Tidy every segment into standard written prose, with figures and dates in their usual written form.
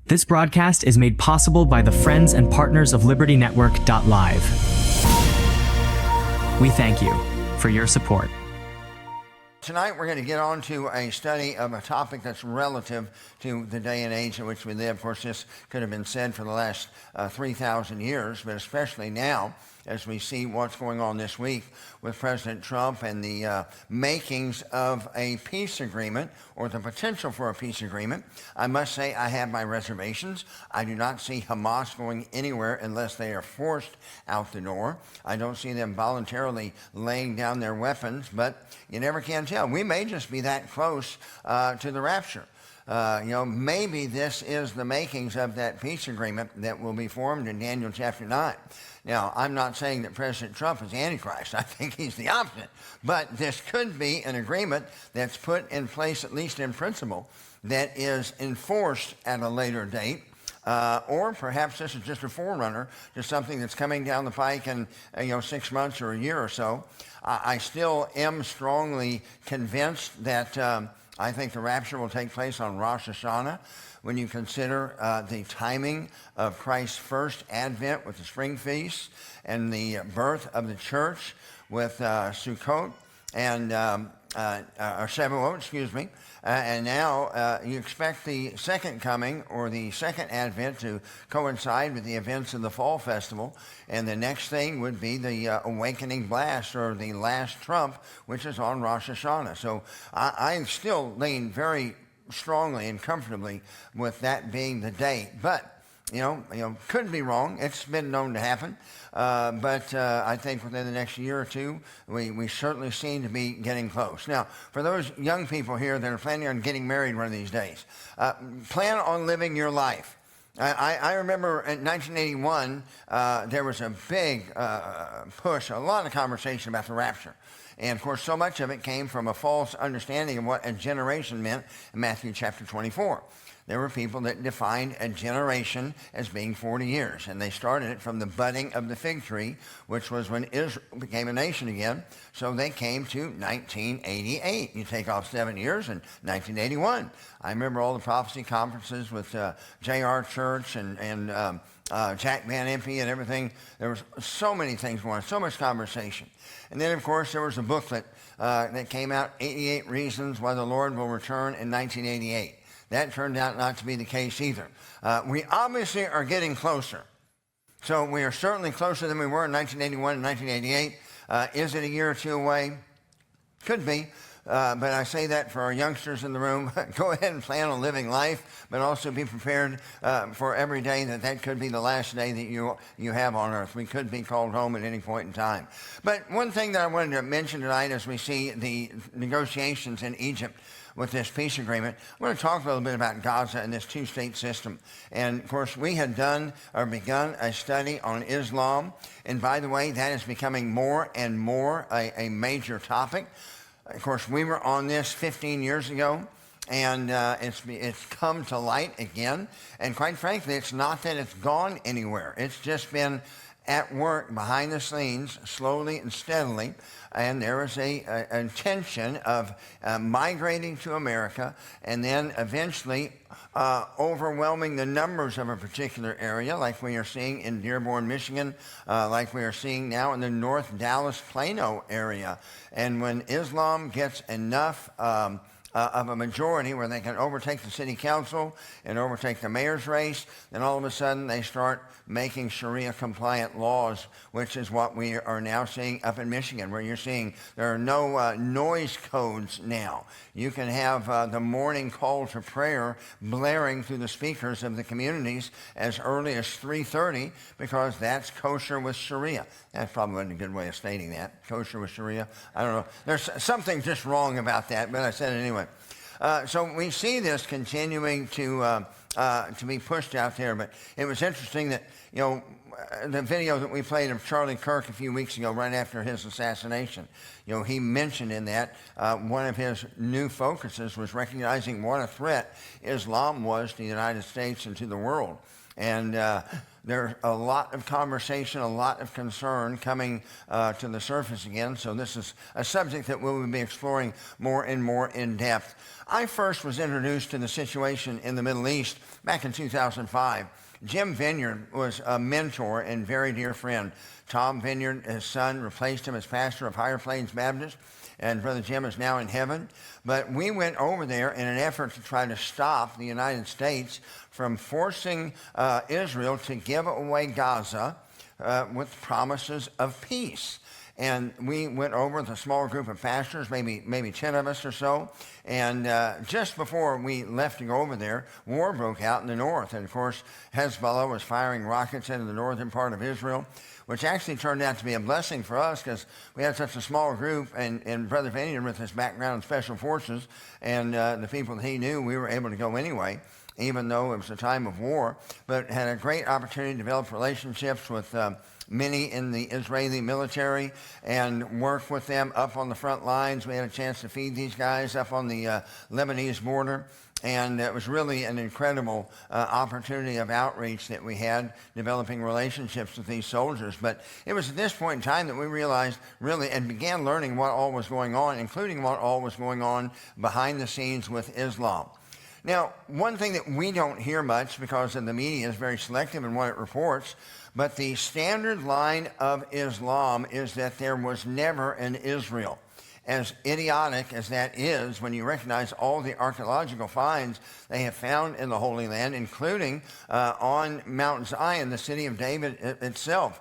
This broadcast is made possible by the friends and partners of LibertyNetwork.live. We thank you for your support. Tonight we're going to get on to a study of a topic that's relative to the day and age in which we live. Of course, this could have been said for the last 3,000 years, but especially now as we see what's going on this week with President Trump and the makings of a peace agreement or the potential for a peace agreement. I must say I have my reservations. I do not see Hamas going anywhere unless they are forced out the door. I don't see them voluntarily laying down their weapons, but you never can tell. We may just be that close to the rapture. Maybe this is the makings of that peace agreement that will be formed in Daniel chapter 9. Now, I'm not saying that President Trump is Antichrist. I think he's the opposite. But this could be an agreement that's put in place, at least in principle, that is enforced at a later date. Or perhaps this is just a forerunner to something that's coming down the pike in 6 months or a year or so. I still am strongly convinced that I think the rapture will take place on Rosh Hashanah. When you consider the timing of Christ's first advent with the spring feast and the birth of the church with Sukkot and or Shavuot, and now you expect the second coming or the second advent to coincide with the events of the fall festival, and the next thing would be the awakening blast or the last trump, which is on Rosh Hashanah. So I still lean very strongly and comfortably with that being the date, but could be wrong. It's been known to happen, but I think within the next year or two, we certainly seem to be getting close. Now, for those young people here that are planning on getting married one of these days, plan on living your life. I remember in 1981, there was a big push, a lot of conversation about the rapture. And, of course, so much of it came from a false understanding of what a generation meant in Matthew chapter 24. There were people that defined a generation as being 40 years, and they started it from the budding of the fig tree, which was when Israel became a nation again. So they came to 1988. You take off 7 years in 1981. I remember all the prophecy conferences with J.R. Church and Jack Van Impe and everything. There was so many things going on, so much conversation. And then, of course, there was a booklet that came out, 88 Reasons Why the Lord Will Return in 1988. That turned out not to be the case either. We obviously are getting closer. So we are certainly closer than we were in 1981 and 1988. Is it a year or two away? Could be. But I say that for our youngsters in the room. Go ahead and plan on living life, but also be prepared for every day that could be the last day that you have on earth. We could be called home at any point in time. But one thing that I wanted to mention tonight as we see the negotiations in Egypt with this peace agreement, I want to talk a little bit about Gaza and this two-state system. And, of course, we had begun a study on Islam. And, by the way, that is becoming more and more a major topic. Of course, we were on this 15 years ago, and it's come to light again. And quite frankly, it's not that it's gone anywhere. It's just been at work behind the scenes, slowly and steadily, and there is an intention of migrating to America and then eventually overwhelming the numbers of a particular area, like we are seeing in Dearborn, Michigan, like we are seeing now in the North Dallas-Plano area. And when Islam gets enough of a majority where they can overtake the city council and overtake the mayor's race, then all of a sudden they start making Sharia-compliant laws, which is what we are now seeing up in Michigan, where you're seeing there are no noise codes now. You can have the morning call to prayer blaring through the speakers of the communities as early as 3:30 because that's kosher with Sharia. That's probably wasn't a good way of stating that, kosher with Sharia. I don't know. There's something just wrong about that, but I said it anyway. So we see this continuing to be pushed out there. But it was interesting that, the video that we played of Charlie Kirk a few weeks ago, right after his assassination, he mentioned in that one of his new focuses was recognizing what a threat Islam was to the United States and to the world. And there's a lot of conversation, a lot of concern coming to the surface again. So this is a subject that we will be exploring more and more in depth. I first was introduced to the situation in the Middle East back in 2005. Jim Vineyard was a mentor and very dear friend. Tom Vineyard, his son, replaced him as pastor of Higher Plains Baptist, and Brother Jim is now in heaven. But we went over there in an effort to try to stop the United States from forcing Israel to give away Gaza with promises of peace. And we went over with a small group of pastors, maybe 10 of us or so. And just before we left to go over there, war broke out in the north. And of course, Hezbollah was firing rockets into the northern part of Israel, which actually turned out to be a blessing for us because we had such a small group. And Brother Vineyard, with his background in special forces and the people that he knew, we were able to go anyway, even though it was a time of war. But had a great opportunity to develop relationships with many in the Israeli military and work with them up on the front lines. We had a chance to feed these guys up on the Lebanese border. And it was really an incredible opportunity of outreach that we had, developing relationships with these soldiers. But it was at this point in time that we realized really and began learning what all was going on, including what all was going on behind the scenes with Islam. Now, one thing that we don't hear much because of the media is very selective in what it reports, but the standard line of Islam is that there was never an Israel. As idiotic as that is, when you recognize all the archaeological finds they have found in the Holy Land, including on Mount Zion, the city of David itself,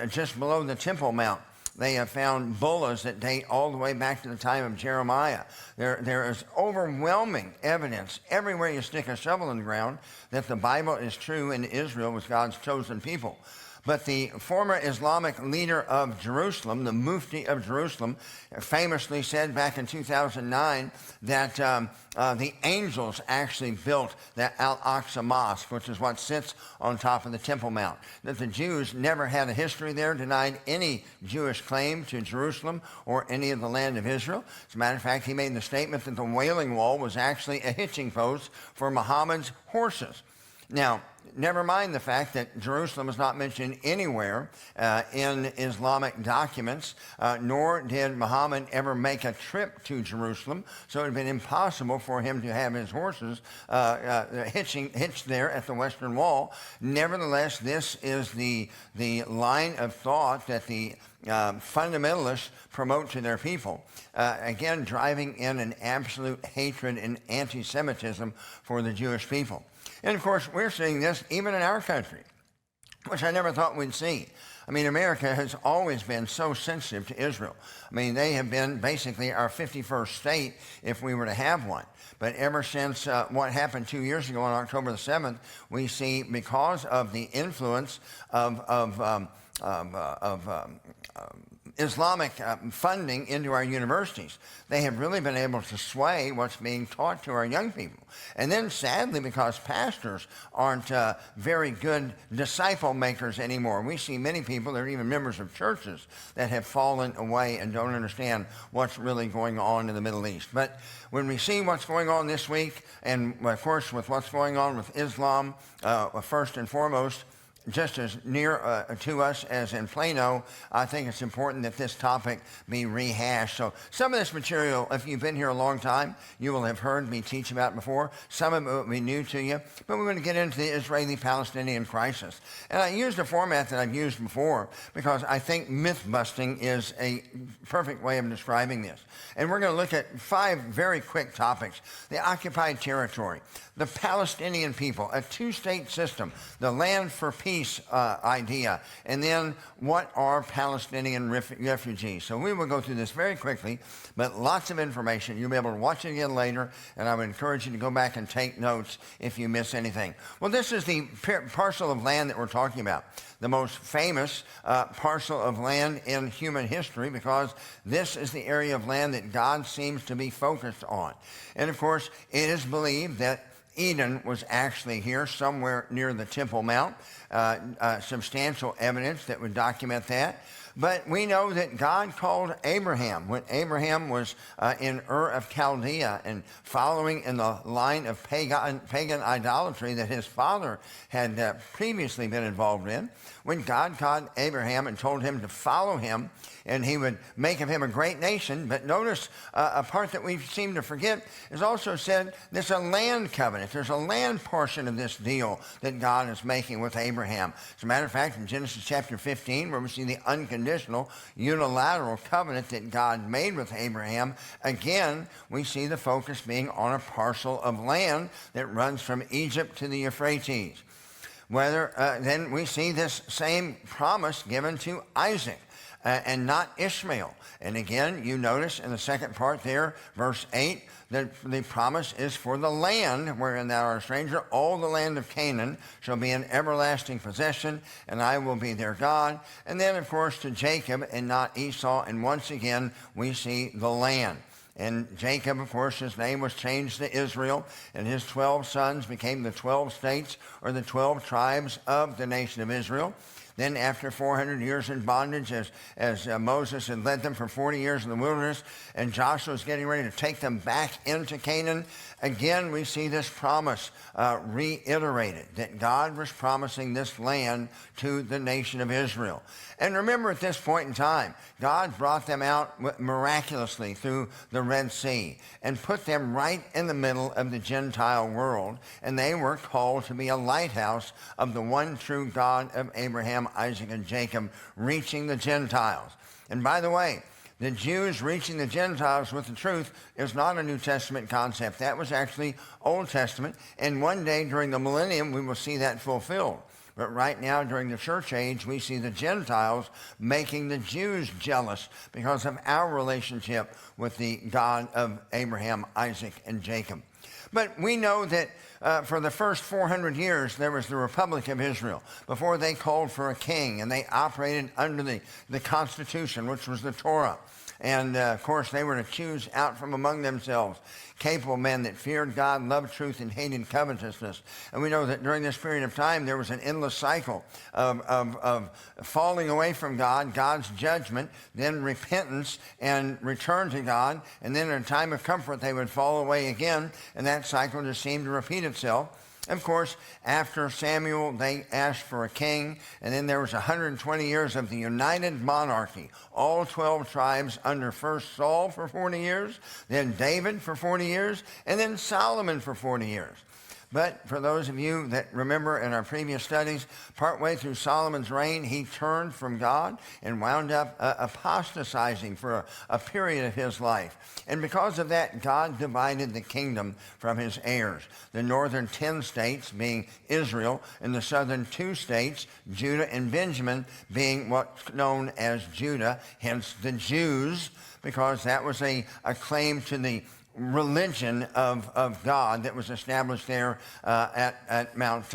just below the Temple Mount. They have found bullas that date all the way back to the time of Jeremiah. There is overwhelming evidence everywhere you stick a shovel in the ground that the Bible is true and Israel was God's chosen people. But the former Islamic leader of Jerusalem, the Mufti of Jerusalem, famously said back in 2009 that the angels actually built the Al-Aqsa Mosque, which is what sits on top of the Temple Mount. That the Jews never had a history there, denied any Jewish claim to Jerusalem or any of the land of Israel. As a matter of fact, he made the statement that the Wailing Wall was actually a hitching post for Muhammad's horses. Now, never mind the fact that Jerusalem is not mentioned anywhere in Islamic documents, nor did Muhammad ever make a trip to Jerusalem, so it would have been impossible for him to have his horses hitched there at the Western Wall. Nevertheless, this is the line of thought that the fundamentalists promote to their people, again, driving in an absolute hatred and anti-Semitism for the Jewish people. And of course, we're seeing this even in our country, which I never thought we'd see. I mean, America has always been so sensitive to Israel. I mean, they have been basically our 51st state if we were to have one. But ever since what happened 2 years ago on October the 7th, we see, because of the influence of Islamic funding into our universities, they have really been able to sway what's being taught to our young people. And then sadly, because pastors aren't very good disciple makers anymore, we see many people that are even members of churches that have fallen away and don't understand what's really going on in the Middle East. But when we see what's going on this week, and of course with what's going on with Islam, first and foremost, just as near to us as in Plano, I think it's important that this topic be rehashed. So some of this material, if you've been here a long time, you will have heard me teach about before. Some of it will be new to you, but we're going to get into the Israeli-Palestinian crisis. And I used a format that I've used before because I think myth-busting is a perfect way of describing this. And we're going to look at 5 very quick topics. The occupied territory, the Palestinian people, a 2-state system, the land for peace idea, and then what are Palestinian refugees. So we will go through this very quickly, but lots of information. You'll be able to watch it again later, and I would encourage you to go back and take notes if you miss anything. Well, this is the parcel of land that we're talking about, the most famous parcel of land in human history, because this is the area of land that God seems to be focused on. And of course, it is believed that Eden was actually here somewhere near the Temple Mount. Substantial evidence that would document that. But we know that God called Abraham when Abraham was in Ur of Chaldea and following in the line of pagan idolatry that his father had previously been involved in. When God called Abraham and told him to follow him and he would make of him a great nation. But notice a part that we seem to forget is also said there's a land covenant. There's a land portion of this deal that God is making with Abraham. As a matter of fact, in Genesis chapter 15, where we see the unconditional unilateral covenant that God made with Abraham, again, we see the focus being on a parcel of land that runs from Egypt to the Euphrates. Then we see this same promise given to Isaac and not Ishmael. And again, you notice in the second part there, verse 8, that the promise is for the land wherein thou art a stranger. All the land of Canaan shall be an everlasting possession, and I will be their God. And then, of course, to Jacob and not Esau. And once again, we see the land. And Jacob, of course, his name was changed to Israel, and his 12 sons became the 12 states or the 12 tribes of the nation of Israel. Then after 400 years in bondage, as Moses had led them for 40 years in the wilderness, and Joshua was getting ready to take them back into Canaan, again we see this promise reiterated, that God was promising this land to the nation of Israel. And remember, at this point in time, God brought them out miraculously through the Red Sea and put them right in the middle of the Gentile world, and they were called to be a lighthouse of the one true God of Abraham, Isaac, and Jacob, reaching the Gentiles. And by the way, the Jews reaching the Gentiles with the truth is not a New Testament concept. That was actually Old Testament, and one day during the millennium we will see that fulfilled. But right now, during the church age, we see the Gentiles making the Jews jealous because of our relationship with the God of Abraham, Isaac, and Jacob. But we know that for the first 400 years, there was the Republic of Israel before they called for a king, and they operated under the Constitution, which was the Torah. And, of course, they were to choose out from among themselves capable men that feared God, loved truth, and hated covetousness. And we know that during this period of time, there was an endless cycle of falling away from God, God's judgment, then repentance and return to God. And then in a time of comfort, they would fall away again, and that cycle just seemed to repeat itself. Of course, after Samuel, they asked for a king, and then there was 120 years of the united monarchy, all 12 tribes under first Saul for 40 years, then David for 40 years, and then Solomon for 40 years. But for those of you that remember in our previous studies, partway through Solomon's reign, he turned from God and wound up apostatizing for a period of his life. And because of that, God divided the kingdom from his heirs. The northern 10 states being Israel, and the southern 2 states, Judah and Benjamin, being what's known as Judah, hence the Jews, because that was a claim to the religion of God that was established there at Mount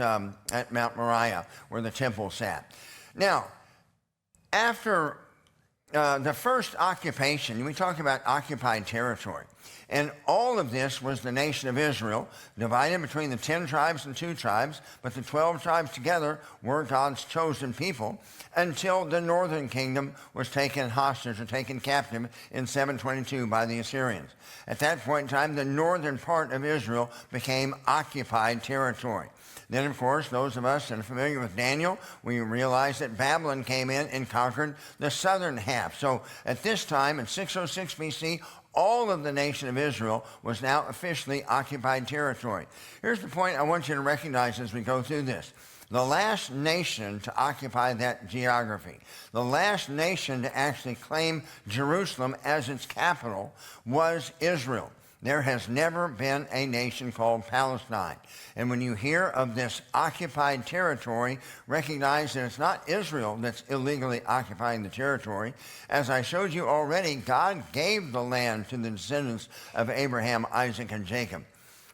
Moriah, where the temple sat. Now, after the first occupation, we talk about occupied territory, and all of this was the nation of Israel, divided between the 10 tribes and 2 tribes, but the 12 tribes together were God's chosen people until the northern kingdom was taken hostage or taken captive in 722 by the Assyrians. At that point in time, the northern part of Israel became occupied territory. Then, of course, those of us that are familiar with Daniel, we realize that Babylon came in and conquered the southern half. So at this time, in 606 BC, all of the nation of Israel was now officially occupied territory. Here's the point I want you to recognize as we go through this. The last nation to occupy that geography, the last nation to actually claim Jerusalem as its capital was Israel. There has never been a nation called Palestine. And when you hear of this occupied territory, recognize that it's not Israel that's illegally occupying the territory. As I showed you already, God gave the land to the descendants of Abraham, Isaac, and Jacob.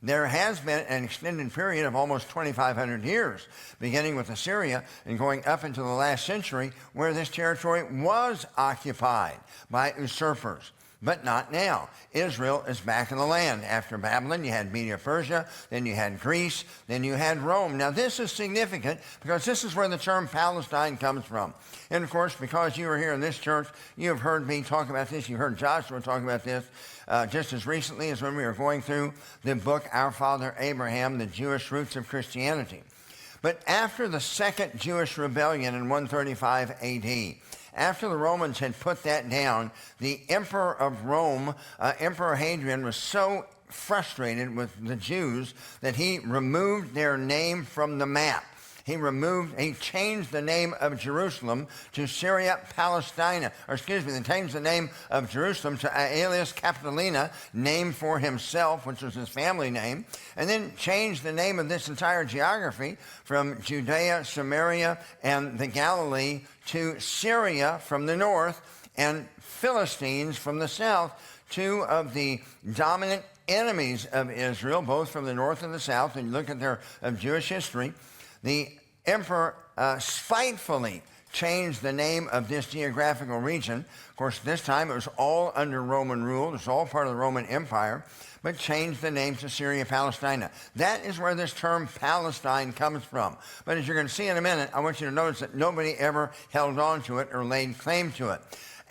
There has been an extended period of almost 2,500 years, beginning with Assyria and going up into the last century, where this territory was occupied by usurpers. But not now. Israel is back in the land. After Babylon, you had Media-Persia, then you had Greece, then you had Rome. Now, this is significant because this is where the term Palestine comes from. And, of course, because you were here in this church, you have heard me talk about this. You heard Joshua talk about this just as recently as when we were going through the book, Our Father Abraham, the Jewish Roots of Christianity. But after the second Jewish rebellion in 135 AD, after the Romans had put that down, the emperor of Rome, Emperor Hadrian, was so frustrated with the Jews that he removed their name from the map. He changed the name of Jerusalem to Syria-Palestina, they changed the name of Jerusalem to Aelius Capitolina, named for himself, which was his family name, and then changed the name of this entire geography from Judea, Samaria, and the Galilee to Syria from the north and Philistines from the south, two of the dominant enemies of Israel, both from the north and the south. And you look at their Jewish history, the emperor spitefully changed the name of this geographical region. Of course, this time it was all under Roman rule. It was all part of the Roman Empire, but changed the name to Syria-Palestina. That is where this term Palestine comes from. But as you're going to see in a minute, I want you to notice that nobody ever held on to it or laid claim to it.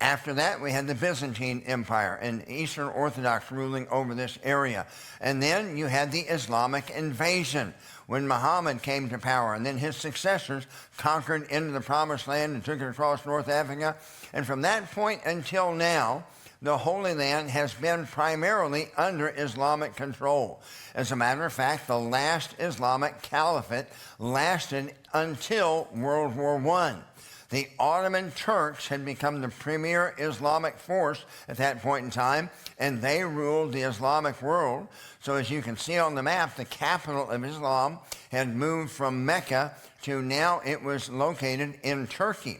After that, we had the Byzantine Empire and Eastern Orthodox ruling over this area. And then you had the Islamic invasion when Muhammad came to power, and then his successors conquered into the Promised Land and took it across North Africa. And from that point until now, the Holy Land has been primarily under Islamic control. As a matter of fact, the last Islamic caliphate lasted until World War I. The Ottoman Turks had become the premier Islamic force at that point in time, and they ruled the Islamic world. So as you can see on the map, the capital of Islam had moved from Mecca to now it was located in Turkey.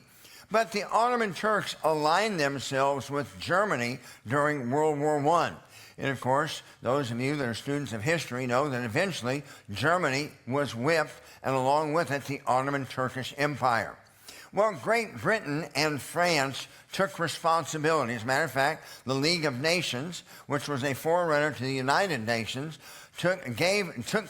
But the Ottoman Turks aligned themselves with Germany during World War I. And of course, those of you that are students of history know that eventually Germany was whipped, and along with it, the Ottoman Turkish Empire. Well, Great Britain and France took responsibility. As a matter of fact, the League of Nations, which was a forerunner to the United Nations, took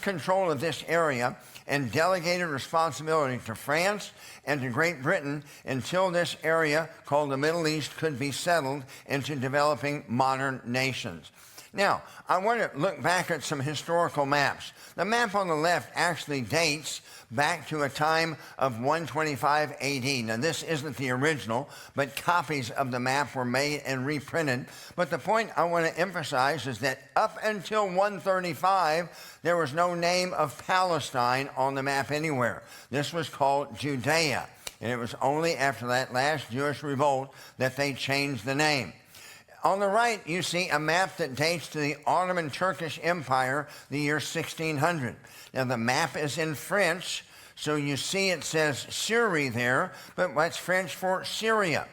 control of this area and delegated responsibility to France and to Great Britain until this area called the Middle East could be settled into developing modern nations. Now, I want to look back at some historical maps. The map on the left actually dates back to a time of 125 AD. Now, this isn't the original, but copies of the map were made and reprinted. But the point I want to emphasize is that up until 135, there was no name of Palestine on the map anywhere. This was called Judea, and it was only after that last Jewish revolt that they changed the name. On the right, you see a map that dates to the Ottoman Turkish Empire, the year 1600. Now, the map is in French, so you see it says Syria there, but that's French for Syria.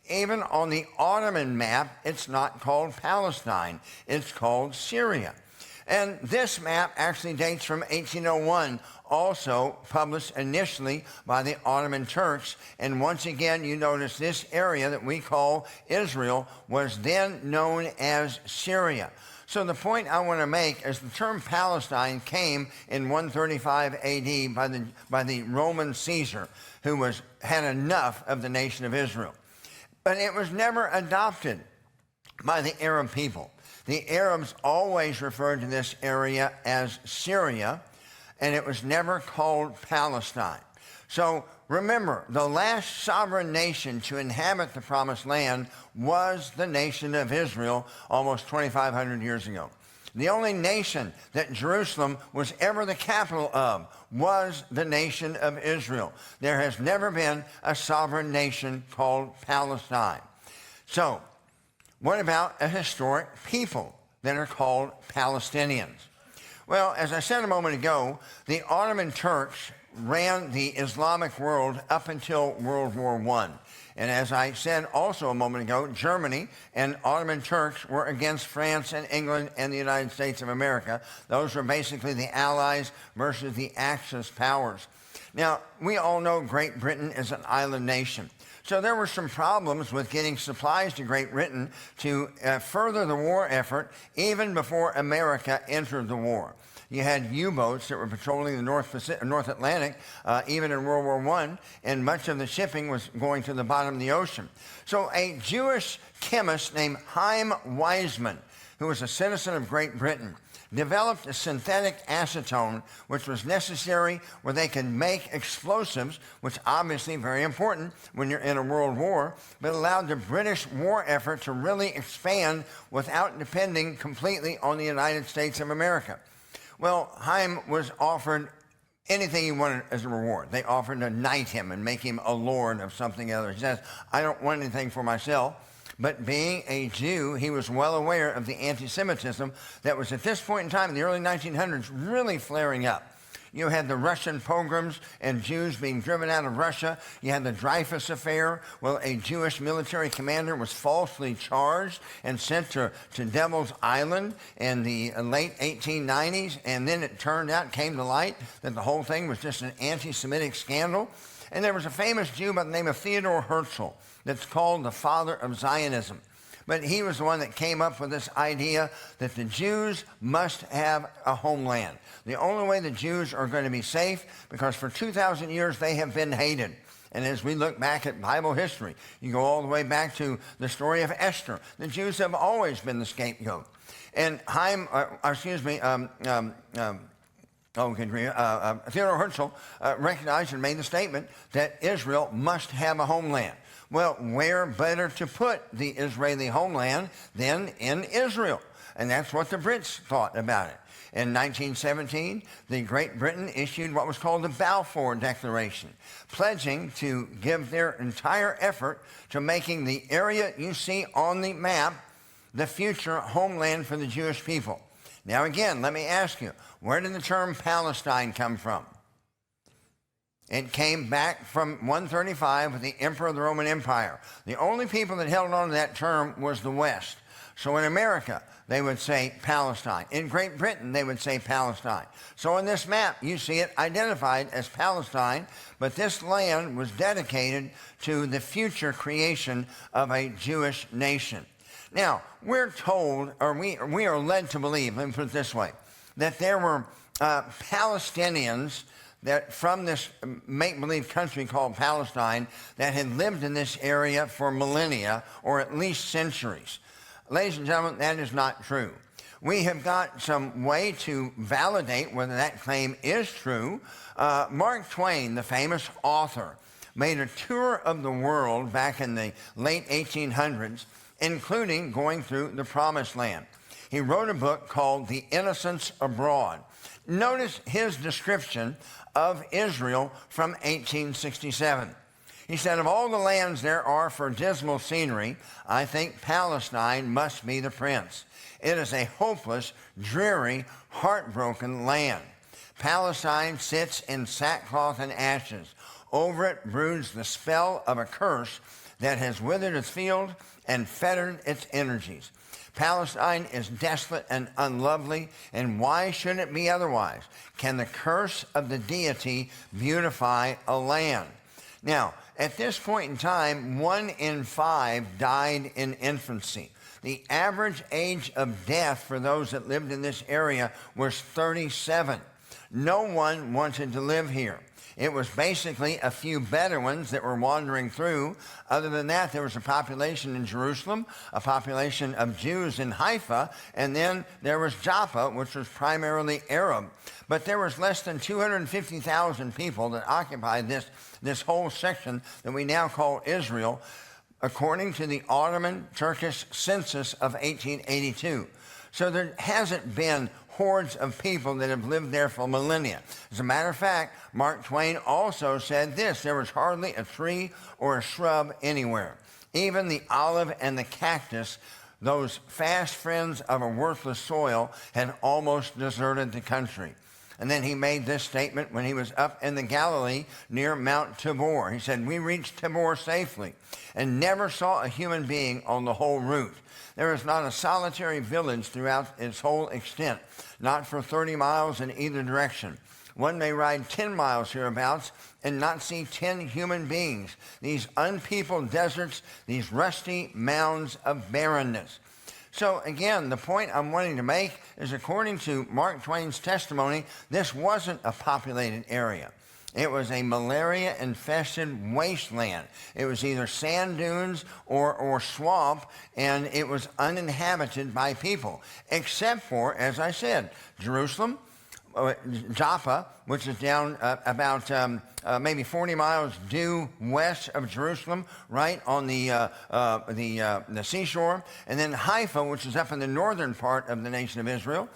Even on the Ottoman map, it's not called Palestine. It's called Syria. And this map actually dates from 1801, also published initially by the Ottoman Turks. And once again, you notice this area that we call Israel was then known as Syria. So the point I want to make is the term Palestine came in 135 AD by the Roman Caesar, who had enough of the nation of Israel. But it was never adopted by the Arab people. The Arabs always referred to this area as Syria, and it was never called Palestine. So remember, the last sovereign nation to inhabit the Promised Land was the nation of Israel almost 2,500 years ago. The only nation that Jerusalem was ever the capital of was the nation of Israel. There has never been a sovereign nation called Palestine. So, what about a historic people that are called Palestinians? Well, as I said a moment ago, the Ottoman Turks ran the Islamic world up until World War I. And as I said also a moment ago, Germany and Ottoman Turks were against France and England and the United States of America. Those were basically the Allies versus the Axis powers. Now, we all know Great Britain is an island nation. So there were some problems with getting supplies to Great Britain to further the war effort even before America entered the war. You had U-boats that were patrolling the North Atlantic, even in World War I, and much of the shipping was going to the bottom of the ocean. So a Jewish chemist named Chaim Weizmann, who was a citizen of Great Britain, developed a synthetic acetone, which was necessary where they could make explosives, which obviously very important when you're in a world war, but allowed the British war effort to really expand without depending completely on the United States of America. Well, Chaim was offered anything he wanted as a reward. They offered to knight him and make him a lord of something else. He says, I don't want anything for myself. But being a Jew, he was well aware of the anti-Semitism that was at this point in time in the early 1900s really flaring up. You had the Russian pogroms and Jews being driven out of Russia. You had the Dreyfus affair. Well, a Jewish military commander was falsely charged and sent to Devil's Island in the late 1890s. And then it came to light that the whole thing was just an anti-Semitic scandal. And there was a famous Jew by the name of Theodor Herzl that's called the father of Zionism. But he was the one that came up with this idea that the Jews must have a homeland. The only way the Jews are going to be safe, because for 2,000 years they have been hated. And as we look back at Bible history, you go all the way back to the story of Esther. The Jews have always been the scapegoat. And Theodor Herzl recognized and made the statement that Israel must have a homeland. Well, where better to put the Israeli homeland than in Israel? And that's what the Brits thought about it. In 1917, Great Britain issued what was called the Balfour Declaration, pledging to give their entire effort to making the area you see on the map the future homeland for the Jewish people. Now again, let me ask you, where did the term Palestine come from? It came back from 135 with the Emperor of the Roman Empire. The only people that held on to that term was the West. So in America, they would say Palestine. In Great Britain, they would say Palestine. So on this map, you see it identified as Palestine, but this land was dedicated to the future creation of a Jewish nation. Now, we're told, or we are led to believe, let me put it this way, that there were Palestinians that from this make-believe country called Palestine that had lived in this area for millennia or at least centuries. Ladies and gentlemen, that is not true. We have got some way to validate whether that claim is true. Mark Twain, the famous author, made a tour of the world back in the late 1800s, including going through the Promised Land. He wrote a book called The Innocents Abroad. Notice his description of Israel from 1867. He said, of all the lands there are for dismal scenery, I think Palestine must be the prince. It is a hopeless, dreary, heartbroken land. Palestine sits in sackcloth and ashes. Over it broods the spell of a curse that has withered its field and fettered its energies. Palestine is desolate and unlovely, and why should it be otherwise? Can the curse of the deity beautify a land? Now, at this point in time, 1 in 5 died in infancy. The average age of death for those that lived in this area was 37. No one wanted to live here. It was basically a few Bedouins that were wandering through. Other than that, there was a population in Jerusalem, a population of Jews in Haifa, and then there was Joppa, which was primarily Arab. But there was less than 250,000 people that occupied this whole section that we now call Israel, according to the Ottoman Turkish census of 1882. So there hasn't been hordes of people that have lived there for millennia. As a matter of fact, Mark Twain also said this: there was hardly a tree or a shrub anywhere. Even the olive and the cactus, those fast friends of a worthless soil, had almost deserted the country. And then he made this statement when he was up in the Galilee near Mount Tabor. He said, we reached Tabor safely and never saw a human being on the whole route. There is not a solitary village throughout its whole extent, not for 30 miles in either direction. One may ride 10 miles hereabouts and not see 10 human beings. These unpeopled deserts, these rusty mounds of barrenness. So again, the point I'm wanting to make is according to Mark Twain's testimony, this wasn't a populated area. It was a malaria-infested wasteland. It was either sand dunes or swamp, and it was uninhabited by people, except for, as I said, Jerusalem, Joppa, which is down about maybe 40 miles due west of Jerusalem, right on the seashore, and then Haifa, which is up in the northern part of the nation of Israel.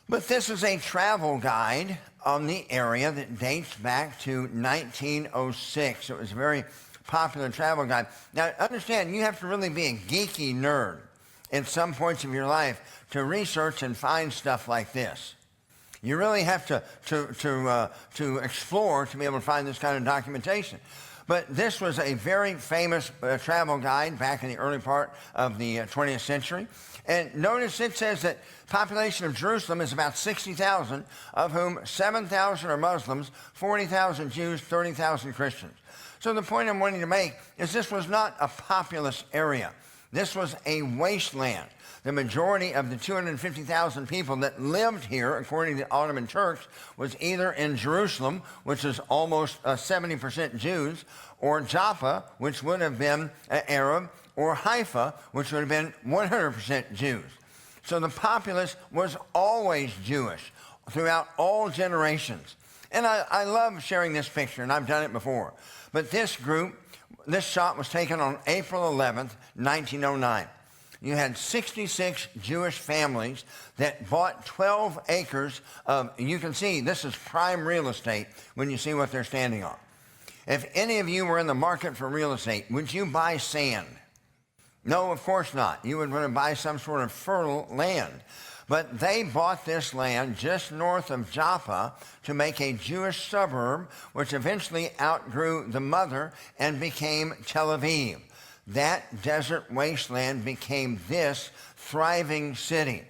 But this is a travel guide on the area that dates back to 1906. It was a very popular travel guide. Now, understand, you have to really be a geeky nerd at some points of your life to research and find stuff like this. You really have to explore to be able to find this kind of documentation. But this was a very famous travel guide back in the early part of the 20th century. And notice it says that population of Jerusalem is about 60,000, of whom 7,000 are Muslims, 40,000 Jews, 30,000 Christians. So the point I'm wanting to make is this was not a populous area. This was a wasteland. The majority of the 250,000 people that lived here, according to the Ottoman Turks, was either in Jerusalem, which is almost 70% Jews, or Joppa, which would have been Arab, or Haifa, which would have been 100% Jews. So the populace was always Jewish throughout all generations. And I love sharing this picture, and I've done it before. But this shot was taken on April 11th, 1909. You had 66 Jewish families that bought 12 acres of, you can see this is prime real estate when you see what they're standing on. If any of you were in the market for real estate, would you buy sand? No, of course not. You would want to buy some sort of fertile land. But they bought this land just north of Joppa to make a Jewish suburb, which eventually outgrew the mother and became Tel Aviv. That desert wasteland became this thriving city.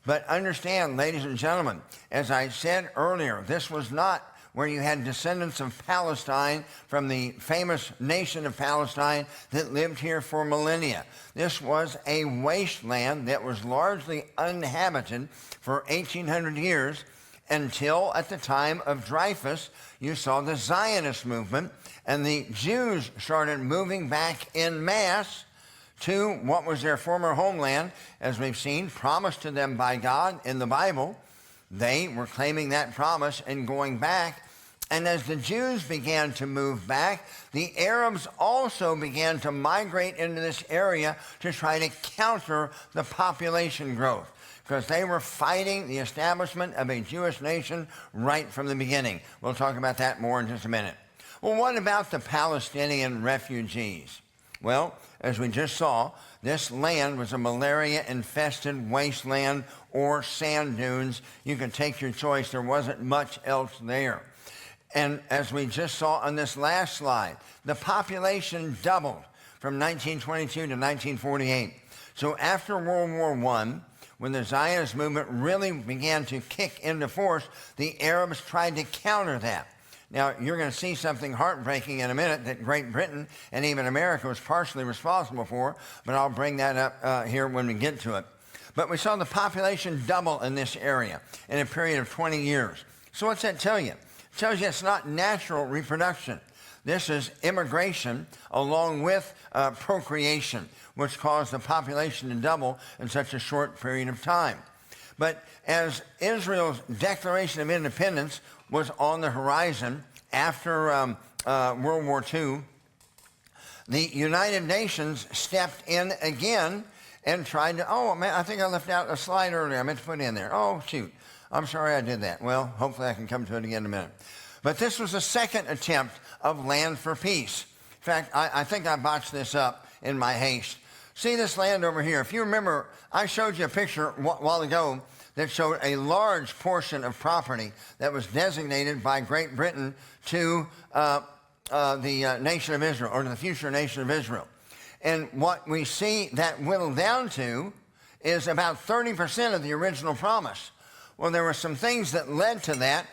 But understand, ladies and gentlemen, as I said earlier, this was not where you had descendants of Palestine from the famous nation of Palestine that lived here for millennia. This was a wasteland that was largely uninhabited for 1,800 years until at the time of Dreyfus, you saw the Zionist movement, and the Jews started moving back en masse to what was their former homeland, as we've seen, promised to them by God in the Bible. They were claiming that promise and going back. And as the Jews began to move back, the Arabs also began to migrate into this area to try to counter the population growth, because they were fighting the establishment of a Jewish nation right from the beginning. We'll talk about that more in just a minute. Well, what about the Palestinian refugees? Well, as we just saw, this land was a malaria-infested wasteland or sand dunes. You could take your choice. There wasn't much else there. And as we just saw on this last slide, the population doubled from 1922 to 1948. So after World War I, when the Zionist movement really began to kick into force, the Arabs tried to counter that. Now, you're going to see something heartbreaking in a minute that Great Britain and even America was partially responsible for, but I'll bring that up here when we get to it. But we saw the population double in this area in a period of 20 years. So what's that tell you? It tells you it's not natural reproduction. This is immigration along with procreation, which caused the population to double in such a short period of time. But as Israel's Declaration of Independence was on the horizon after World War II, the United Nations stepped in again and tried to, oh, man, I think I left out a slide earlier. I meant to put it in there. Oh, shoot. I'm sorry I did that. Well, hopefully I can come to it again in a minute. But this was a second attempt of land for peace. In fact, I think I botched this up in my haste. See this land over here. If you remember, I showed you a picture a while ago that showed a large portion of property that was designated by Great Britain to the nation of Israel, or to the future nation of Israel. And what we see that whittled down to is about 30% of the original promise. Well, there were some things that led to that.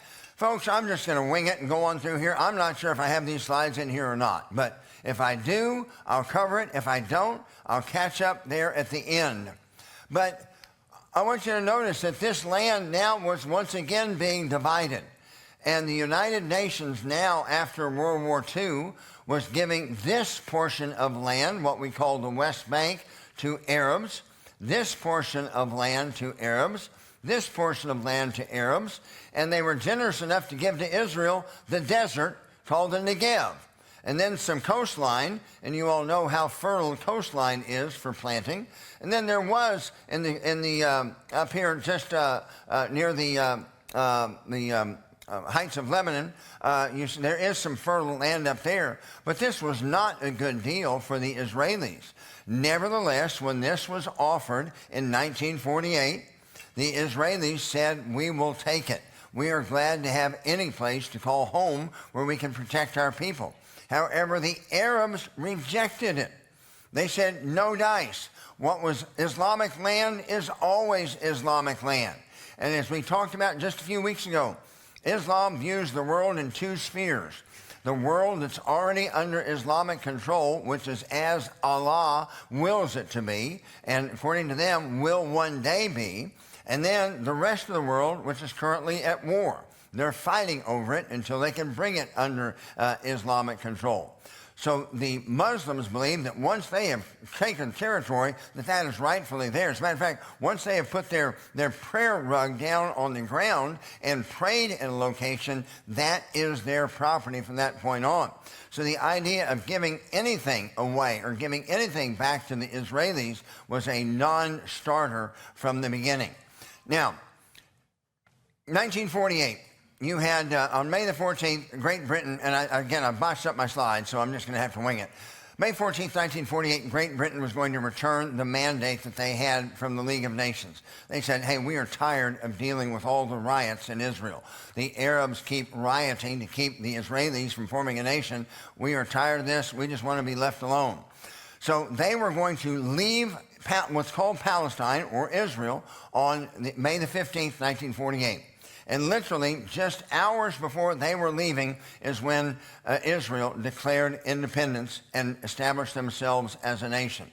Folks, I'm just going to wing it and go on through here. I'm not sure if I have these slides in here or not, but if I do, I'll cover it. If I don't, I'll catch up there at the end. But I want you to notice that this land now was once again being divided. And the United Nations now, after World War II, was giving this portion of land, what we call the West Bank, to Arabs, this portion of land to Arabs, this portion of land to Arabs, and they were generous enough to give to Israel the desert called the Negev, and then some coastline, and you all know how fertile the coastline is for planting. And then there was in the up here just near the heights of Lebanon, there is some fertile land up there, but this was not a good deal for the Israelis. Nevertheless, when this was offered in 1948, the Israelis said, we will take it. We are glad to have any place to call home where we can protect our people. However, the Arabs rejected it. They said, no dice. What was Islamic land is always Islamic land. And as we talked about just a few weeks ago, Islam views the world in two spheres. The world that's already under Islamic control, which is as Allah wills it to be, and according to them, will one day be. And then the rest of the world, which is currently at war. They're fighting over it until they can bring it under Islamic control. So the Muslims believe that once they have taken territory, that is rightfully theirs. As a matter of fact, once they have put their prayer rug down on the ground and prayed in a location, that is their property from that point on. So the idea of giving anything away or giving anything back to the Israelis was a non-starter from the beginning. Now, 1948, you had, on May the 14th, Great Britain, and I botched up my slides, so I'm just going to have to wing it. May 14th, 1948, Great Britain was going to return the mandate that they had from the League of Nations. They said, hey, we are tired of dealing with all the riots in Israel. The Arabs keep rioting to keep the Israelis from forming a nation. We are tired of this. We just want to be left alone. So they were going to leave what's called Palestine, or Israel, on May the 15th, 1948. And literally just hours before they were leaving is when Israel declared independence and established themselves as a nation.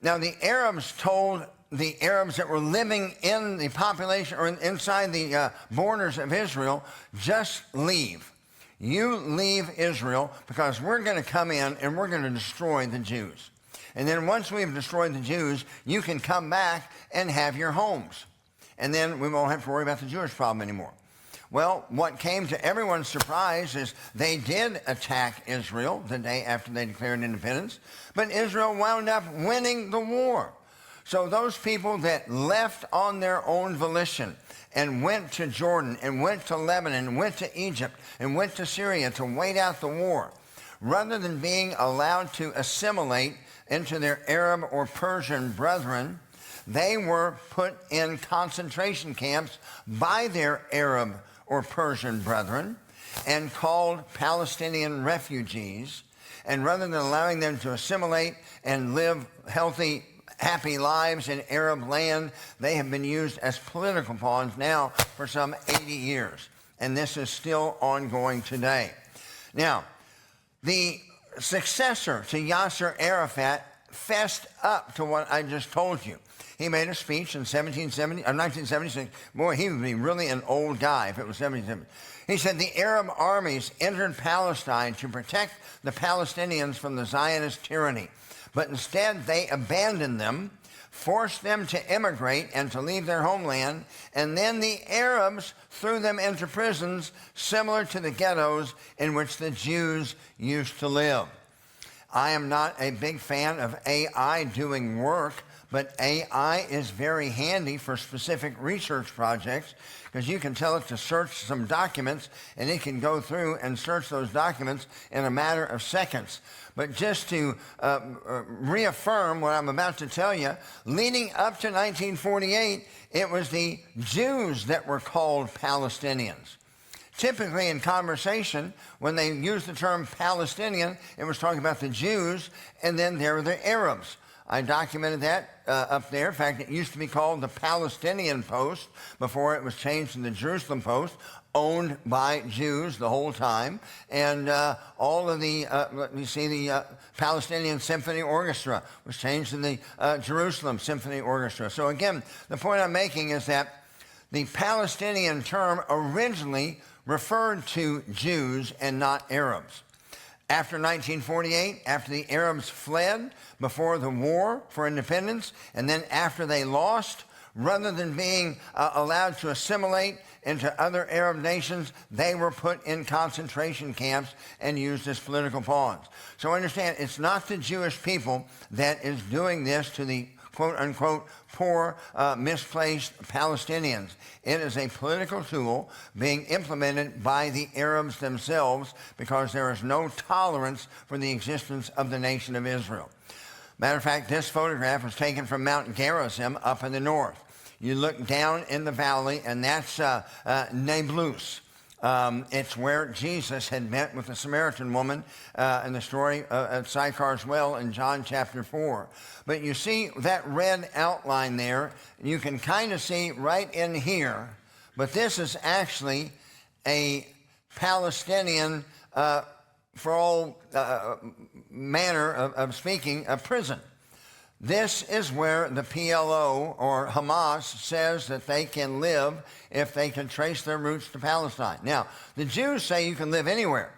Now the Arabs told the Arabs that were living in the population or inside the borders of Israel, just leave. You leave Israel because we're going to come in and we're going to destroy the Jews. And then once we've destroyed the Jews, you can come back and have your homes. And then we won't have to worry about the Jewish problem anymore. Well, what came to everyone's surprise is they did attack Israel the day after they declared independence, but Israel wound up winning the war. So those people that left on their own volition and went to Jordan and went to Lebanon and went to Egypt and went to Syria to wait out the war, rather than being allowed to assimilate into their Arab or Persian brethren, they were put in concentration camps by their Arab or Persian brethren and called Palestinian refugees. And rather than allowing them to assimilate and live healthy, happy lives in Arab land, they have been used as political pawns now for some 80 years. And this is still ongoing today. Now, the successor to Yasser Arafat fessed up to what I just told you. He made a speech in 1976. Boy, he would be really an old guy if it was 1770. He said the Arab armies entered Palestine to protect the Palestinians from the Zionist tyranny. But instead, they abandoned them, forced them to immigrate and to leave their homeland, and then the Arabs threw them into prisons similar to the ghettos in which the Jews used to live. I am not a big fan of AI doing work, but AI is very handy for specific research projects because you can tell it to search some documents and it can go through and search those documents in a matter of seconds. But just to reaffirm what I'm about to tell you, leading up to 1948, it was the Jews that were called Palestinians. Typically in conversation, when they used the term Palestinian, it was talking about the Jews, and then there were the Arabs. I documented that up there. In fact, it used to be called the Palestinian Post before it was changed to the Jerusalem Post, owned by Jews the whole time. And all of the, you see, the Palestinian Symphony Orchestra was changed to the Jerusalem Symphony Orchestra. So again, the point I'm making is that the Palestinian term originally referred to Jews and not Arabs. After 1948, after the Arabs fled before the war for independence, and then after they lost, rather than being allowed to assimilate into other Arab nations, they were put in concentration camps and used as political pawns. So understand, it's not the Jewish people that is doing this to the quote-unquote poor, misplaced Palestinians. It is a political tool being implemented by the Arabs themselves because there is no tolerance for the existence of the nation of Israel. Matter of fact, this photograph was taken from Mount Gerizim up in the north. You look down in the valley, and that's Nablus. It's where Jesus had met with the Samaritan woman in the story at Sychar's well in John chapter 4. But you see that red outline there, you can kind of see right in here, but this is actually a Palestinian, for all manner of speaking, a prison. This is where the PLO or Hamas says that they can live if they can trace their roots to Palestine. Now, the Jews say you can live anywhere.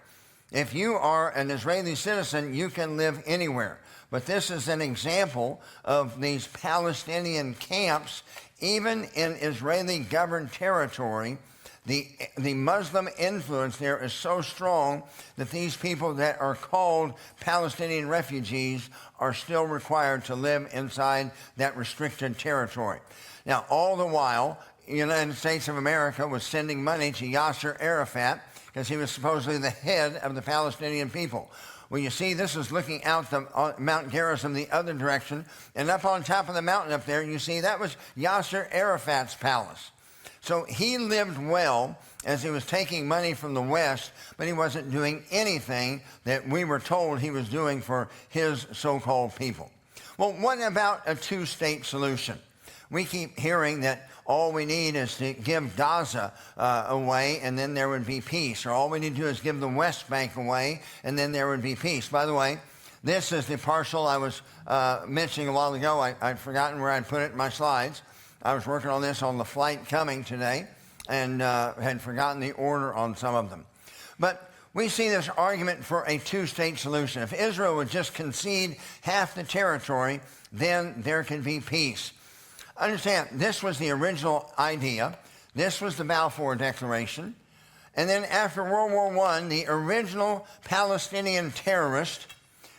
If you are an Israeli citizen, you can live anywhere. But this is an example of these Palestinian camps, even in Israeli-governed territory. The Muslim influence there is so strong that these people that are called Palestinian refugees are still required to live inside that restricted territory. Now, all the while, the United States of America was sending money to Yasser Arafat because he was supposedly the head of the Palestinian people. Well, you see, this is looking out Mount Gerizim the other direction, and up on top of the mountain up there, you see that was Yasser Arafat's palace. So he lived well as he was taking money from the West, but he wasn't doing anything that we were told he was doing for his so-called people. Well, what about a two-state solution? We keep hearing that all we need is to give Gaza away, and then there would be peace. Or all we need to do is give the West Bank away, and then there would be peace. By the way, this is the parcel I was mentioning a while ago. I'd forgotten where I'd put it in my slides. I was working on this on the flight coming today and had forgotten the order on some of them. But we see this argument for a two-state solution. If Israel would just concede half the territory, then there can be peace. Understand, this was the original idea. This was the Balfour Declaration. And then after World War I, the original Palestinian terrorist,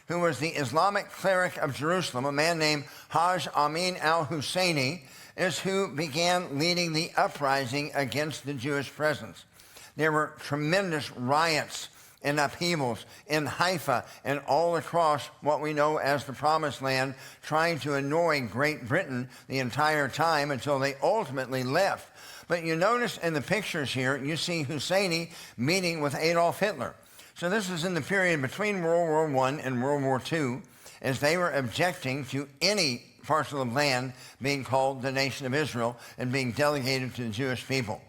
who was the Islamic cleric of Jerusalem, a man named Haj Amin al-Husseini, is who began leading the uprising against the Jewish presence. There were tremendous riots and upheavals in Haifa and all across what we know as the Promised Land, trying to annoy Great Britain the entire time until they ultimately left. But you notice in the pictures here, you see Husseini meeting with Adolf Hitler. So this is in the period between World War I and World War II, as they were objecting to any parcel of land being called the nation of Israel and being delegated to the Jewish people.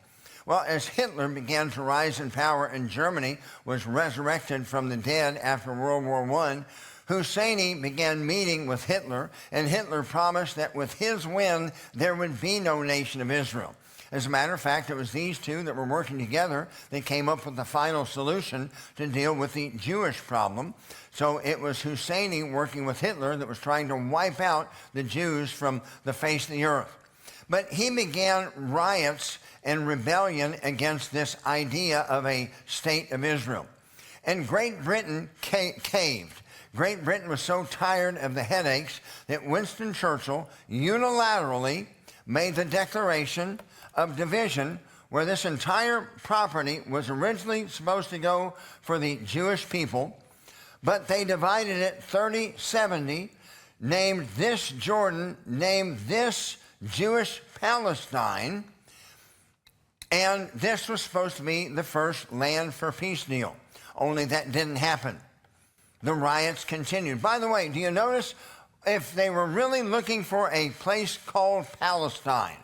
Well, as Hitler began to rise in power and Germany was resurrected from the dead after World War I, Husseini began meeting with Hitler, and Hitler promised that with his win, there would be no nation of Israel. As a matter of fact, it was these two that were working together that came up with the final solution to deal with the Jewish problem. So it was Husseini working with Hitler that was trying to wipe out the Jews from the face of the earth. But he began riots and rebellion against this idea of a state of Israel. And Great Britain caved. Great Britain was so tired of the headaches that Winston Churchill unilaterally made the declaration of division, where this entire property was originally supposed to go for the Jewish people, but they divided it 30-70, named this Jordan, named this Jewish Palestine, and this was supposed to be the first land for peace deal. Only that didn't happen. The riots continued. By the way, do you notice if they were really looking for a place called Palestine,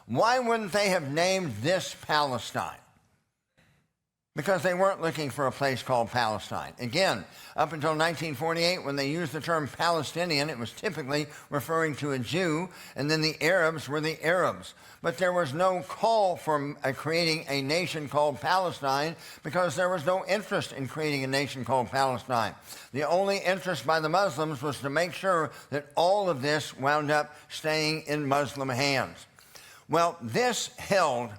why wouldn't they have named this Palestine? Because they weren't looking for a place called Palestine. Again, up until 1948, when they used the term Palestinian, it was typically referring to a Jew, and then the Arabs were the Arabs. But there was no call for creating a nation called Palestine because there was no interest in creating a nation called Palestine. The only interest by the Muslims was to make sure that all of this wound up staying in Muslim hands. Well, this held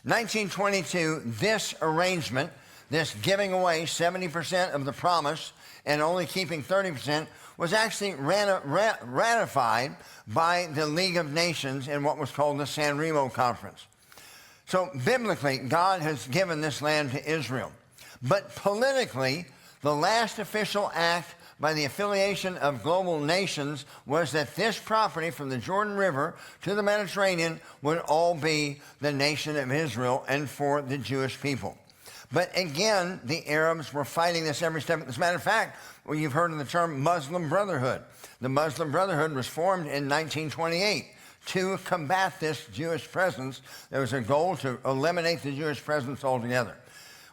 1922, this arrangement, this giving away 70% of the promise and only keeping 30%, was actually ratified by the League of Nations in what was called the San Remo Conference. So biblically, God has given this land to Israel. But politically, the last official act by the affiliation of global nations was that this property from the Jordan River to the Mediterranean would all be the nation of Israel and for the Jewish people. But again, the Arabs were fighting this every step. As a matter of fact, well, you've heard of the term Muslim Brotherhood. The Muslim Brotherhood was formed in 1928 to combat this Jewish presence. There was a goal to eliminate the Jewish presence altogether.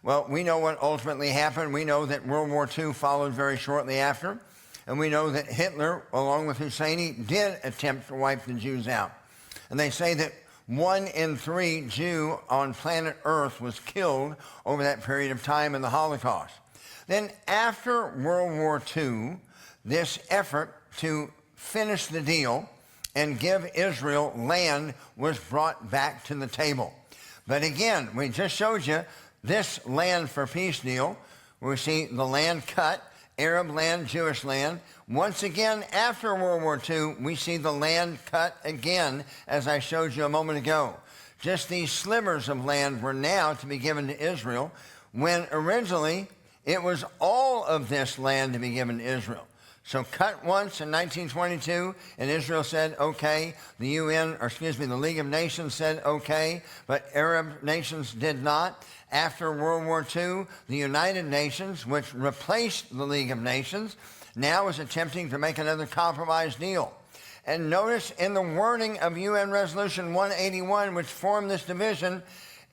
Well, we know what ultimately happened. We know that World War II followed very shortly after. And we know that Hitler, along with Husseini, did attempt to wipe the Jews out. And they say that 1 in 3 Jew on planet Earth was killed over that period of time in the Holocaust. Then after World War II, this effort to finish the deal and give Israel land was brought back to the table. But again, we just showed you this land for peace deal, where we see the land cut, Arab land, Jewish land. Once again, after World War II, we see the land cut again, as I showed you a moment ago. Just these slivers of land were now to be given to Israel, when originally it was all of this land to be given to Israel. So cut once in 1922, and Israel said, okay. The the League of Nations said, okay, but Arab nations did not. After World War II, the United Nations, which replaced the League of Nations, now is attempting to make another compromise deal. And notice in the wording of UN Resolution 181, which formed this division,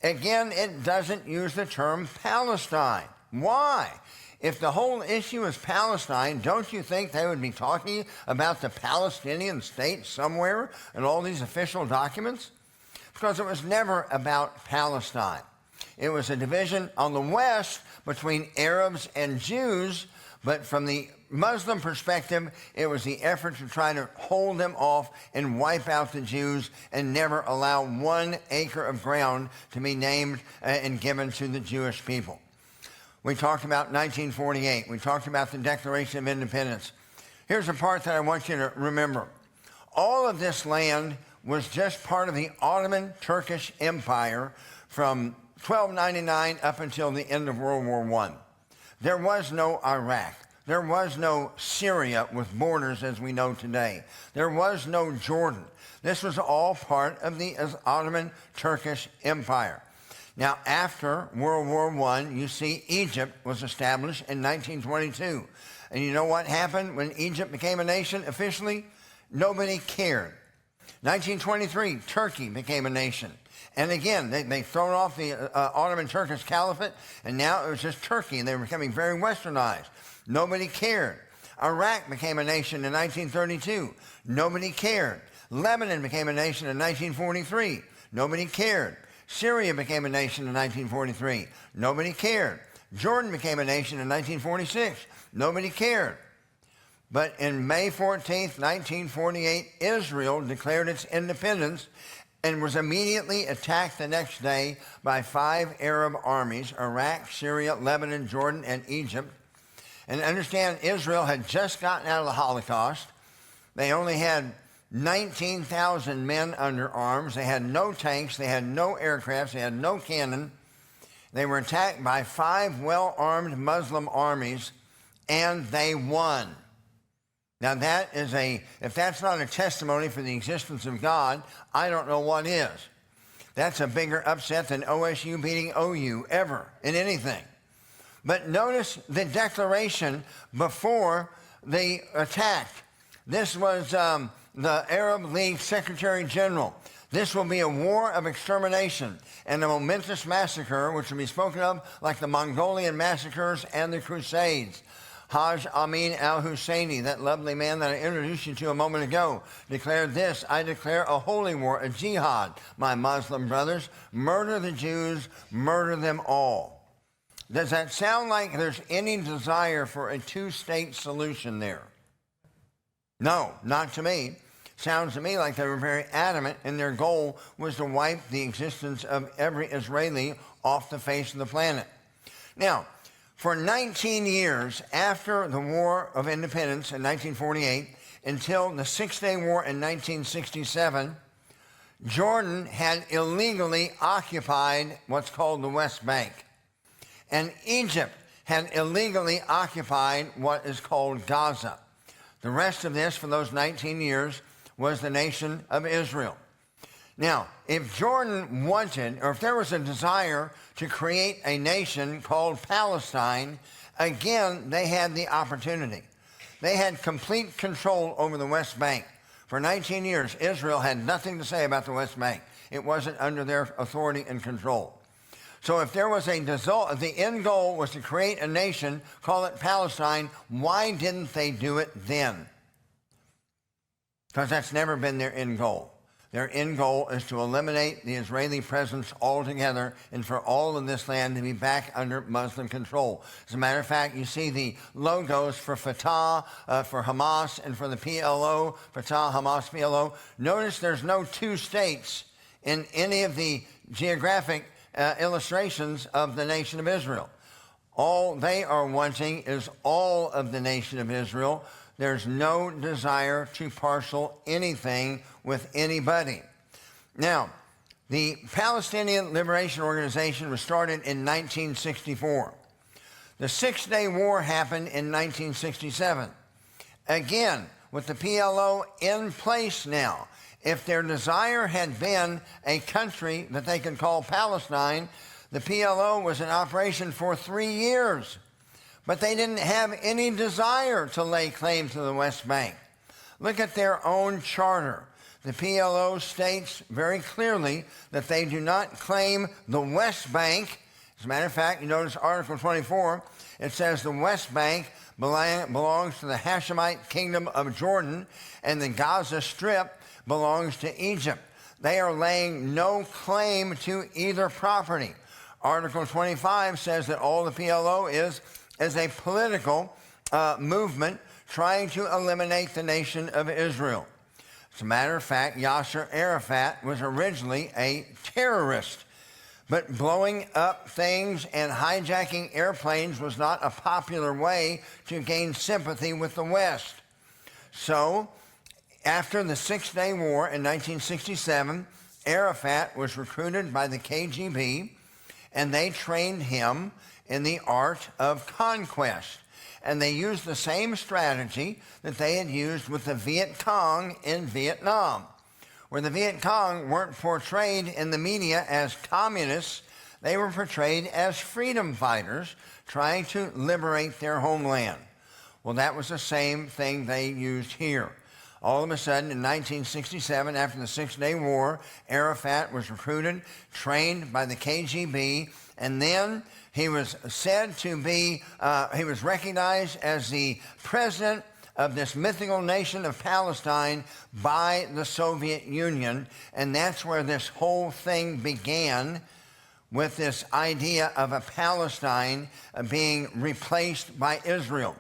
again, it doesn't use the term Palestine. Why? If the whole issue is Palestine, don't you think they would be talking about the Palestinian state somewhere in all these official documents? Because it was never about Palestine. It was a division on the west between Arabs and Jews, but from the Muslim perspective, it was the effort to try to hold them off and wipe out the Jews and never allow 1 acre of ground to be named and given to the Jewish people. We talked about 1948. We talked about the Declaration of Independence. Here's the part that I want you to remember. All of this land was just part of the Ottoman Turkish Empire from 1299 up until the end of World War I. There was no Iraq. There was no Syria with borders as we know today. There was no Jordan. This was all part of the Ottoman Turkish Empire. Now, after World War I, you see Egypt was established in 1922. And you know what happened when Egypt became a nation officially? Nobody cared. 1923, Turkey became a nation. And again, they'd thrown off the Ottoman Turkish Caliphate, and now it was just Turkey, and they were becoming very westernized. Nobody cared. Iraq became a nation in 1932. Nobody cared. Lebanon became a nation in 1943. Nobody cared. Syria became a nation in 1943. Nobody cared. Jordan became a nation in 1946. Nobody cared. But in May 14th, 1948, Israel declared its independence and was immediately attacked the next day by 5 Arab armies: Iraq, Syria, Lebanon, Jordan, and Egypt. And understand, Israel had just gotten out of the Holocaust. They only had 19,000 men under arms. They had no tanks. They had no aircrafts. They had no cannon. They were attacked by 5 well-armed Muslim armies, and they won. Now that is if that's not a testimony for the existence of God, I don't know what is. That's a bigger upset than OSU beating OU ever in anything. But notice the declaration before they attacked. This was the Arab League Secretary General. This will be a war of extermination and a momentous massacre which will be spoken of like the Mongolian massacres and the Crusades. Haj Amin al-Husseini, that lovely man that I introduced you to a moment ago, declared this: I declare a holy war, a jihad, my Muslim brothers. Murder the Jews, murder them all. Does that sound like there's any desire for a two-state solution there? No, not to me. Sounds to me like they were very adamant, and their goal was to wipe the existence of every Israeli off the face of the planet. Now, for 19 years after the War of Independence in 1948 until the Six-Day War in 1967, Jordan had illegally occupied what's called the West Bank. And Egypt had illegally occupied what is called Gaza. The rest of this, for those 19 years, was the nation of Israel. Now, if Jordan wanted, or if there was a desire to create a nation called Palestine, again, they had the opportunity. They had complete control over the West Bank. For 19 years, Israel had nothing to say about the West Bank. It wasn't under their authority and control. So if there was the end goal was to create a nation, call it Palestine, why didn't they do it then? Because that's never been their end goal. Their end goal is to eliminate the Israeli presence altogether and for all of this land to be back under Muslim control. As a matter of fact, you see the logos for Fatah, for Hamas, and for the PLO, Fatah, Hamas, PLO. Notice there's no two states in any of the geographic illustrations of the nation of Israel. All they are wanting is all of the nation of Israel. There's no desire to parcel anything with anybody. Now, the Palestinian Liberation Organization was started in 1964. The Six-Day War happened in 1967. Again, with the PLO in place now, if their desire had been a country that they could call Palestine, the PLO was in operation for 3 years. But they didn't have any desire to lay claim to the West Bank. Look at their own charter. The PLO states very clearly that they do not claim the West Bank. As a matter of fact, you notice Article 24, it says the West Bank belongs to the Hashemite Kingdom of Jordan, and the Gaza Strip belongs to Egypt. They are laying no claim to either property. Article 25 says that all the PLO is a political movement trying to eliminate the nation of Israel. As a matter of fact, Yasser Arafat was originally a terrorist, but blowing up things and hijacking airplanes was not a popular way to gain sympathy with the West. So, after the Six-Day War in 1967, Arafat was recruited by the KGB, and they trained him in the art of conquest. And they used the same strategy that they had used with the Viet Cong in Vietnam, where the Viet Cong weren't portrayed in the media as communists. They were portrayed as freedom fighters trying to liberate their homeland. Well, that was the same thing they used here. All of a sudden, in 1967, after the Six-Day War, Arafat was recruited, trained by the KGB, and then he was said to be, he was recognized as the president of this mythical nation of Palestine by the Soviet Union, and that's where this whole thing began, with this idea of a Palestine being replaced by Israel.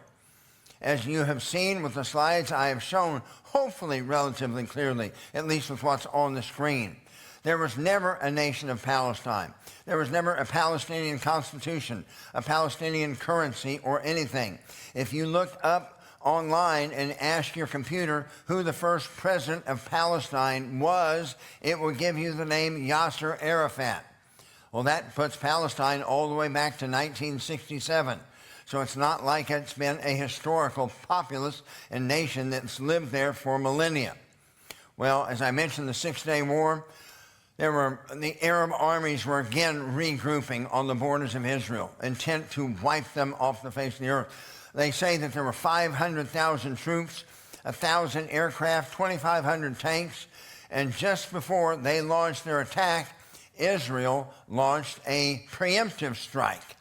As you have seen with the slides I have shown, hopefully relatively clearly, at least with what's on the screen. There was never a nation of Palestine. There was never a Palestinian constitution, a Palestinian currency, or anything. If you look up online and ask your computer who the first president of Palestine was, it will give you the name Yasser Arafat. Well, that puts Palestine all the way back to 1967. So it's not like it's been a historical populace and nation that's lived there for millennia. Well, as I mentioned, the Six-Day War, the Arab armies were again regrouping on the borders of Israel, intent to wipe them off the face of the earth. They say that there were 500,000 troops 1,000 aircraft, 2,500 tanks, and just before they launched their attack, Israel launched a preemptive strike.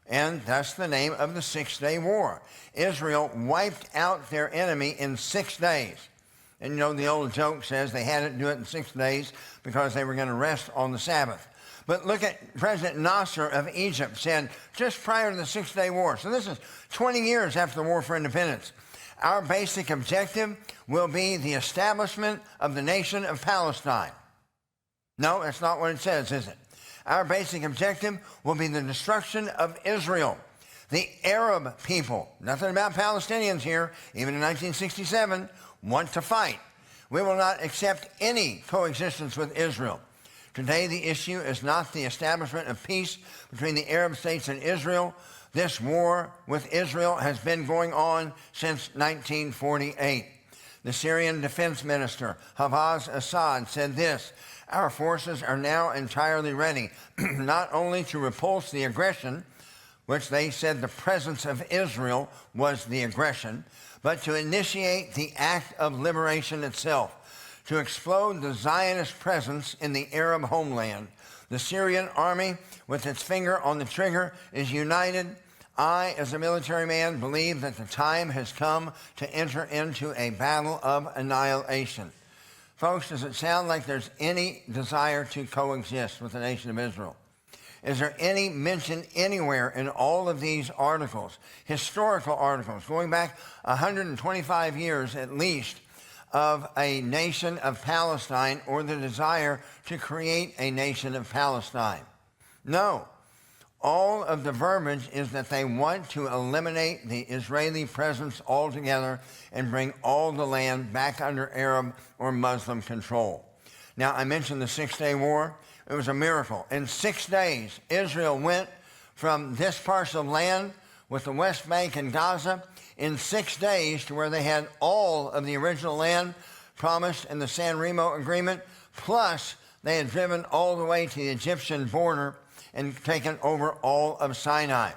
And that's the name of the Six-Day War. Israel wiped out their enemy in 6 days. And you know, the old joke says they had to do it in 6 days because they were going to rest on the Sabbath. But look at President Nasser of Egypt said just prior to the Six-Day War, so this is 20 years after the War for Independence, our basic objective will be the establishment of the nation of Palestine. No, that's not what it says, is it? Our basic objective will be the destruction of Israel. The Arab people, nothing about Palestinians here, even in 1967, want to fight. We will not accept any coexistence with Israel. Today, the issue is not the establishment of peace between the Arab states and Israel. This war with Israel has been going on since 1948. The Syrian defense minister, Hafez Assad, said this: our forces are now entirely ready, not only to repulse the aggression, which they said the presence of Israel was the aggression, but to initiate the act of liberation itself, to explode the Zionist presence in the Arab homeland. The Syrian army, with its finger on the trigger, is united. I, as a military man, believe that the time has come to enter into a battle of annihilation. Folks, does it sound like there's any desire to coexist with the nation of Israel? Is there any mention anywhere in all of these articles, historical articles, going back 125 years at least, of a nation of Palestine or the desire to create a nation of Palestine? No. All of the verbiage is that they want to eliminate the Israeli presence altogether and bring all the land back under Arab or Muslim control. Now, I mentioned the Six-Day War. It was a miracle. In 6 days, Israel went from this parcel of land with the West Bank and Gaza in 6 days to where they had all of the original land promised in the San Remo Agreement, plus they had driven all the way to the Egyptian border and taken over all of Sinai.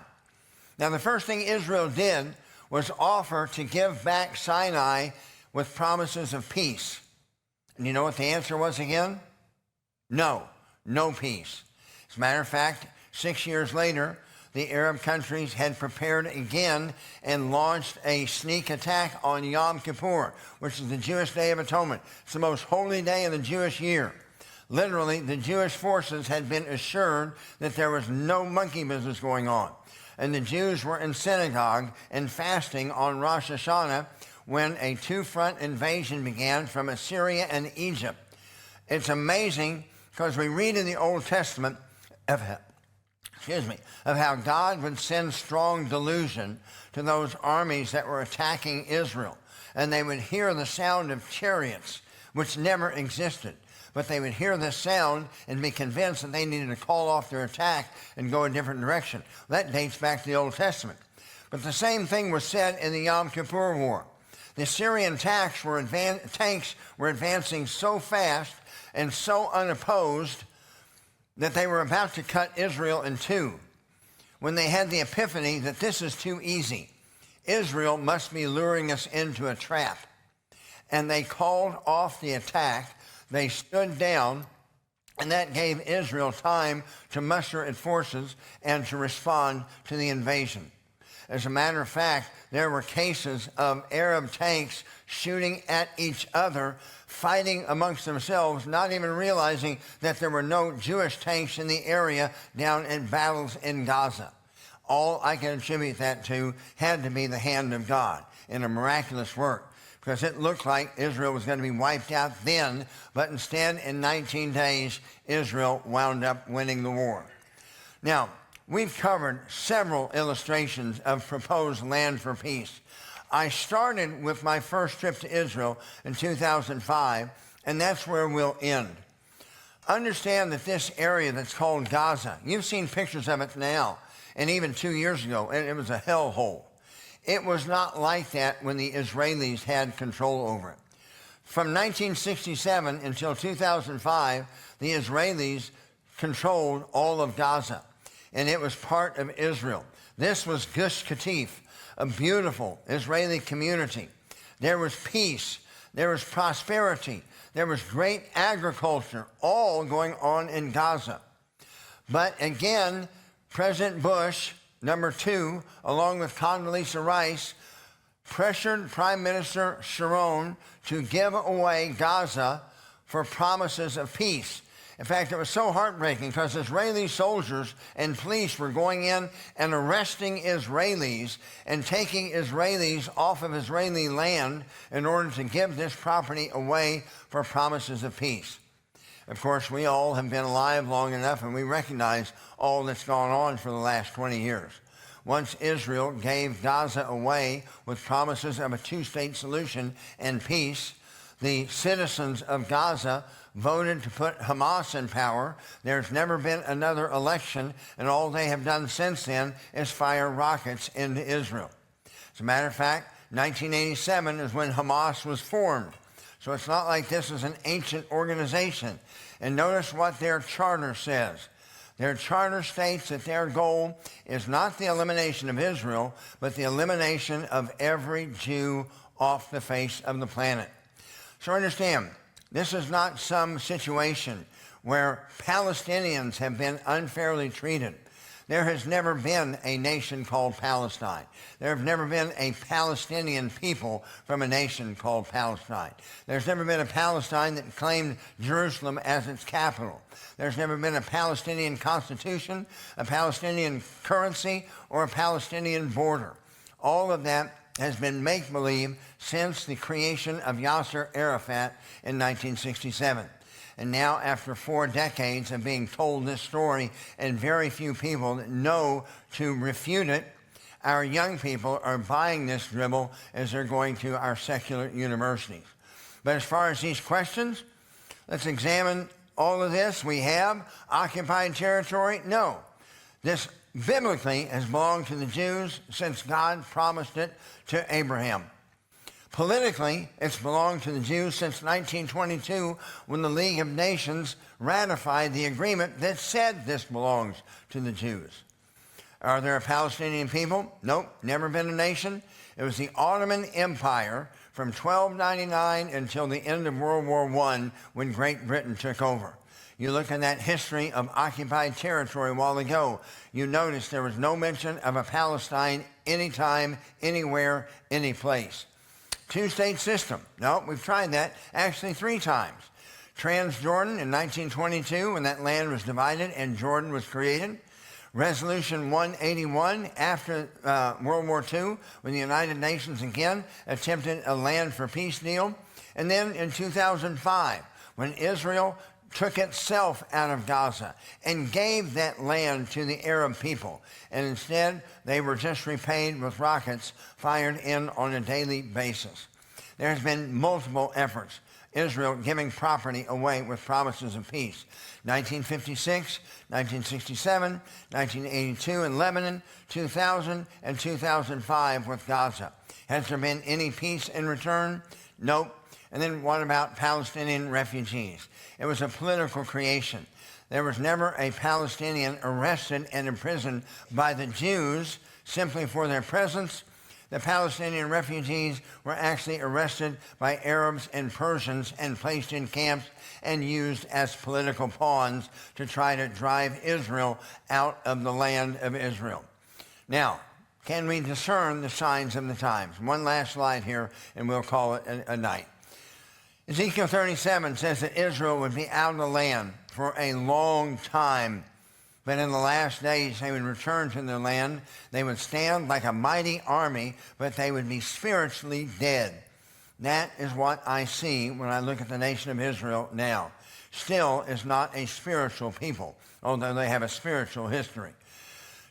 Now, the first thing Israel did was offer to give back Sinai with promises of peace. And you know what the answer was again? No peace. As a matter of fact, 6 years later, the Arab countries had prepared again and launched a sneak attack on Yom Kippur, which is the Jewish Day of Atonement. It's the most holy day of the Jewish year. Literally, the Jewish forces had been assured that there was no monkey business going on. And the Jews were in synagogue and fasting on Rosh Hashanah when a two-front invasion began from Assyria and Egypt. It's amazing because we read in the Old Testament of how God would send strong delusion to those armies that were attacking Israel. And they would hear the sound of chariots, which never existed. But they would hear this sound and be convinced that they needed to call off their attack and go a different direction. That dates back to the Old Testament. But the same thing was said in the Yom Kippur War. The Syrian tanks were advancing so fast and so unopposed that they were about to cut Israel in two when they had the epiphany that this is too easy. Israel must be luring us into a trap. And they called off the attack. They stood down, and that gave Israel time to muster its forces and to respond to the invasion. As a matter of fact, there were cases of Arab tanks shooting at each other, fighting amongst themselves, not even realizing that there were no Jewish tanks in the area down in battles in Gaza. All I can attribute that to had to be the hand of God in a miraculous work, because it looked like Israel was going to be wiped out then, but instead, in 19 days, Israel wound up winning the war. Now, we've covered several illustrations of proposed land for peace. I started with my first trip to Israel in 2005, and that's where we'll end. Understand that this area that's called Gaza, you've seen pictures of it now, and even 2 years ago, and it was a hellhole. It was not like that when the Israelis had control over it. From 1967 until 2005, the Israelis controlled all of Gaza, and it was part of Israel. This was Gush Katif, a beautiful Israeli community. There was peace. There was prosperity. There was great agriculture, all going on in Gaza. But again, President Bush, number 2, along with Condoleezza Rice, pressured Prime Minister Sharon to give away Gaza for promises of peace. In fact, it was so heartbreaking because Israeli soldiers and police were going in and arresting Israelis and taking Israelis off of Israeli land in order to give this property away for promises of peace. Of course, we all have been alive long enough and we recognize all that's gone on for the last 20 years. Once Israel gave Gaza away with promises of a two-state solution and peace, the citizens of Gaza voted to put Hamas in power. There's never been another election, and all they have done since then is fire rockets into Israel. As a matter of fact, 1987 is when Hamas was formed. So it's not like this is an ancient organization. And notice what their charter says. Their charter states that their goal is not the elimination of Israel, but the elimination of every Jew off the face of the planet. So understand, this is not some situation where Palestinians have been unfairly treated. There has never been a nation called Palestine. There have never been a Palestinian people from a nation called Palestine. There's never been a Palestine that claimed Jerusalem as its capital. There's never been a Palestinian constitution, a Palestinian currency, or a Palestinian border. All of that has been make-believe since the creation of Yasser Arafat in 1967. And now, after 4 decades of being told this story and very few people that know to refute it, our young people are buying this dribble as they're going to our secular universities. But as far as these questions, let's examine all of this. We have occupied territory? No. This biblically has belonged to the Jews since God promised it to Abraham. Politically, it's belonged to the Jews since 1922 when the League of Nations ratified the agreement that said this belongs to the Jews. Are there a Palestinian people? Nope, never been a nation. It was the Ottoman Empire from 1299 until the end of World War I when Great Britain took over. You look at that history of occupied territory a while ago, you notice there was no mention of a Palestine anytime, anywhere, any place. Two-state system. No, we've tried that actually 3 times. Transjordan in 1922 when that land was divided and Jordan was created. Resolution 181 after World War II when the United Nations again attempted a land for peace deal. And then in 2005 when Israel took itself out of Gaza and gave that land to the Arab people. And instead, they were just repaid with rockets fired in on a daily basis. There has been multiple efforts. Israel giving property away with promises of peace. 1956, 1967, 1982 in Lebanon, 2000, and 2005 with Gaza. Has there been any peace in return? Nope. And then what about Palestinian refugees? It was a political creation. There was never a Palestinian arrested and imprisoned by the Jews simply for their presence. The Palestinian refugees were actually arrested by Arabs and Persians and placed in camps and used as political pawns to try to drive Israel out of the land of Israel. Now, can we discern the signs of the times? One last slide here, and we'll call it a night. Ezekiel 37 says that Israel would be out of the land for a long time, but in the last days they would return to their land. They would stand like a mighty army, but they would be spiritually dead. That is what I see when I look at the nation of Israel now. Still is not a spiritual people, although they have a spiritual history.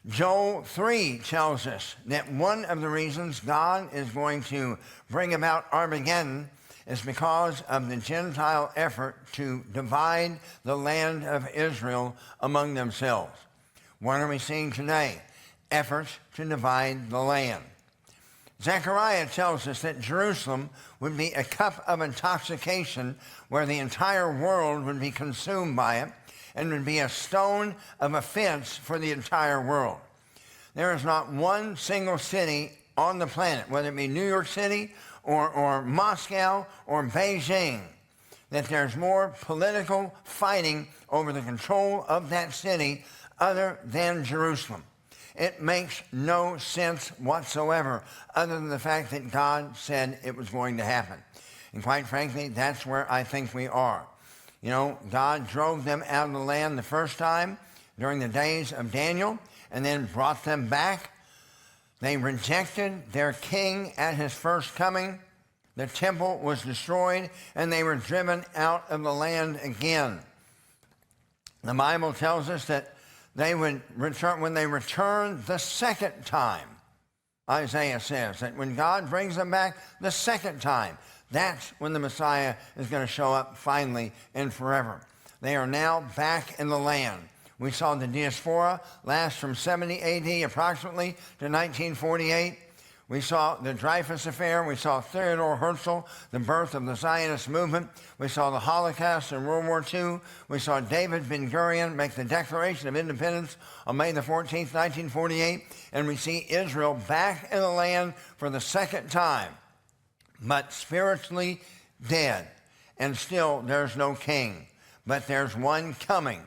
Joel 3 tells us that one of the reasons God is going to bring about Armageddon is because of the Gentile effort to divide the land of Israel among themselves. What are we seeing today? Efforts to divide the land. Zechariah tells us that Jerusalem would be a cup of intoxication where the entire world would be consumed by it and would be a stone of offense for the entire world. There is not one single city on the planet, whether it be New York City or Moscow or Beijing, that there's more political fighting over the control of that city other than Jerusalem. It makes no sense whatsoever other than the fact that God said it was going to happen. And quite frankly, that's where I think we are. You know, God drove them out of the land the first time during the days of Daniel and then brought them back. They rejected their king at his first coming. The temple was destroyed and they were driven out of the land again. The Bible tells us that they would return, when they return the second time, Isaiah says that when God brings them back the second time, that's when the Messiah is going to show up finally and forever. They are now back in the land. We saw the diaspora last from 70 AD approximately to 1948. We saw the Dreyfus Affair. We saw Theodore Herzl, the birth of the Zionist movement. We saw the Holocaust in World War II. We saw David Ben-Gurion make the Declaration of Independence on May the 14th, 1948. And we see Israel back in the land for the second time, but spiritually dead. And still there's no king, but there's one coming.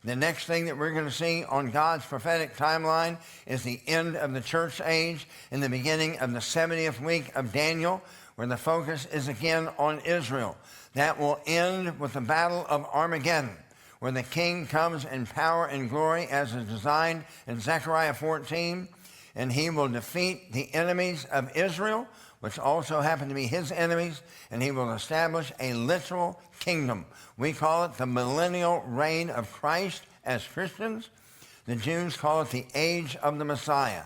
The next thing that we're going to see on God's prophetic timeline is the end of the church age and the beginning of the 70th week of Daniel, where the focus is again on Israel. That will end with the battle of Armageddon, where the king comes in power and glory as is designed in Zechariah 14, and he will defeat the enemies of Israel, which also happen to be his enemies, and he will establish a literal kingdom. We call it the millennial reign of Christ as Christians. The Jews call it the age of the Messiah.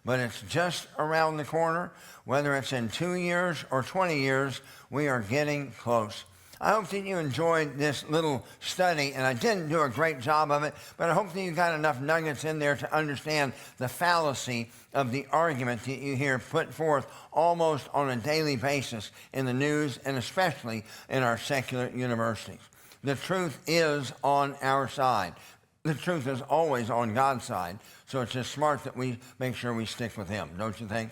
But it's just around the corner. Whether it's in 2 years or 20 years, we are getting close. I hope that you enjoyed this little study, and I didn't do a great job of it, but I hope that you got enough nuggets in there to understand the fallacy of the argument that you hear put forth almost on a daily basis in the news and especially in our secular universities. The truth is on our side. The truth is always on God's side, so it's just smart that we make sure we stick with him, don't you think?